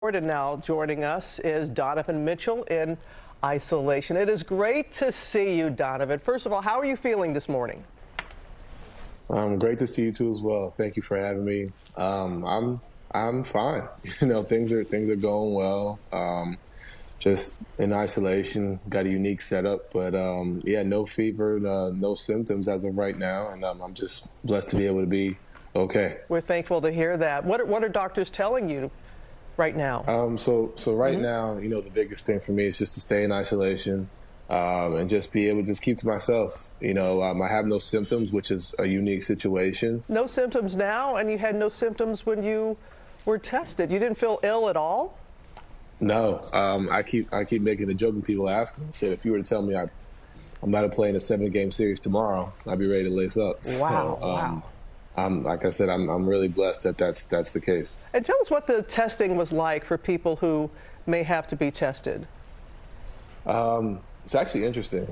And now joining us is Donovan Mitchell in isolation. It is great to see you, Donovan. First of all, how are you feeling this morning? Great to see you too as well. Thank you for having me. I'm fine. Things are going well. Just in isolation, got a unique setup, but yeah, no fever, no symptoms as of right now, and I'm just blessed to be able to be okay. We're thankful to hear that. What are doctors telling you right now? So right now, the biggest thing for me is just to stay in isolation and just be able to just keep to myself. I have no symptoms, which is a unique situation. No symptoms now, and you had no symptoms when you were tested. You didn't feel ill at all? No. I keep making the joke when people ask me. I said, if you were to tell me I'm about to play in a 7-game series tomorrow, I'd be ready to lace up. Wow. So, wow. Like I said, I'm really blessed that that's the case. And tell us what the testing was like for people who may have to be tested. It's actually interesting,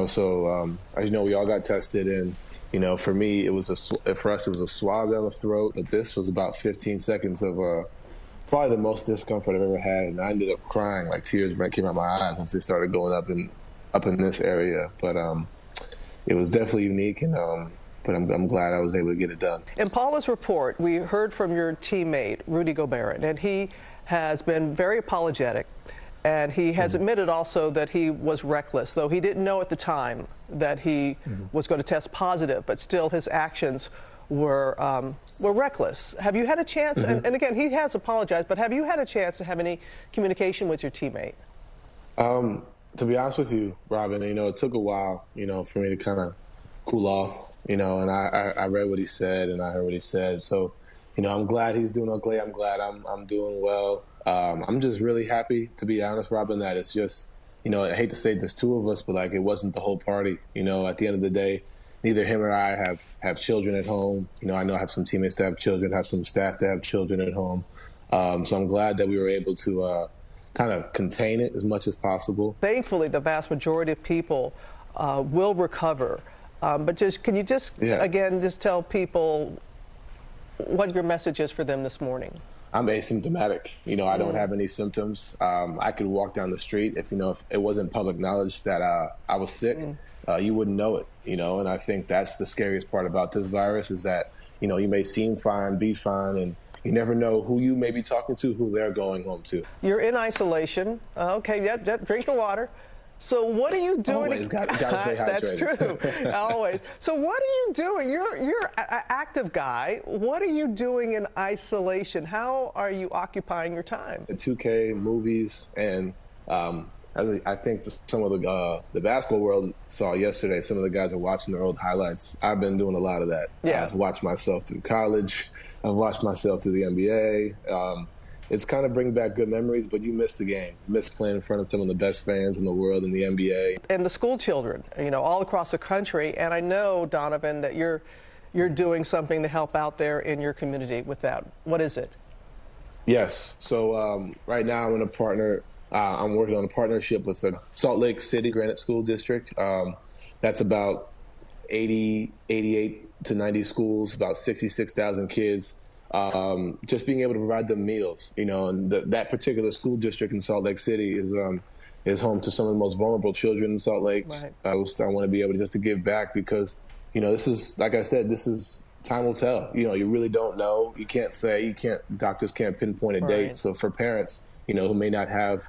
So as you know, we all got tested, and for me, for us it was a swab down the throat. But this was about 15 seconds of probably the most discomfort I've ever had, and I ended up crying, like tears came out my eyes once they started going up in this area. But it was definitely unique, and but I'm glad I was able to get it done. In Paula's report, we heard from your teammate, Rudy Gobert, and he has been very apologetic. And he has admitted also that he was reckless, though he didn't know at the time that he was going to test positive, but still his actions were reckless. Have you had a chance, and again, he has apologized, but have you had a chance to have any communication with your teammate? To be honest with you, Robin, it took a while, for me to kind of cool off, and I read what he said and I heard what he said. So, I'm glad he's doing okay. I'm glad I'm doing well. I'm just really happy, to be honest, Robin, that it's just, I hate to say there's two of us, but like it wasn't the whole party. At the end of the day, neither him or I have children at home. I know I have some teammates that have children, have some staff that have children at home. So I'm glad that we were able to kind of contain it as much as possible. Thankfully, the vast majority of people will recover. But can you again, just tell people what your message is for them this morning? I'm asymptomatic. I don't have any symptoms. I could walk down the street if it wasn't public knowledge that I was sick, you wouldn't know it, and I think that's the scariest part about this virus is that, you may seem fine, be fine, and you never know who you may be talking to, who they're going home to. You're in isolation. Okay, yep, drink the water. So what are you doing? Always got to stay hydrated. That's true, always. So what are you doing? You're an active guy. What are you doing in isolation? How are you occupying your time? 2K, movies, and I think some of the basketball world saw yesterday, some of the guys are watching their old highlights. I've been doing a lot of that. Yeah. I've watched myself through college. I've watched myself through the NBA. It's kind of bringing back good memories, but you miss the game. You miss playing in front of some of the best fans in the world in the NBA. And the school children, all across the country. And I know, Donovan, that you're doing something to help out there in your community with that. What is it? Yes. So right now I'm I'm working on a partnership with the Salt Lake City Granite School District. That's about 88 to 90 schools, about 66,000 kids. Just being able to provide them meals, and that particular school district in Salt Lake City is home to some of the most vulnerable children in Salt Lake. Right. I want to be able to give back because, this is, like I said, time will tell. You really don't know. Doctors can't pinpoint a date. Right. So for parents, who may not have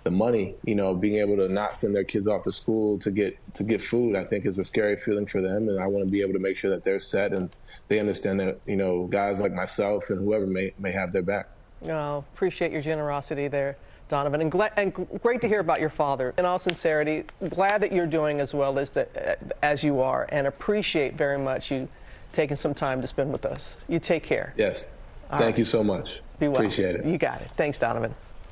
the money, being able to not send their kids off to school to get food, I think is a scary feeling for them. And I want to be able to make sure that they're set and they understand that, guys like myself and whoever may have their back. Oh, appreciate your generosity there, Donovan. And great to hear about your father. In all sincerity, glad that you're doing as well as you are, and appreciate very much you taking some time to spend with us. You take care. Yes. Thank you so much. Be well. Appreciate it. You got it. Thanks, Donovan.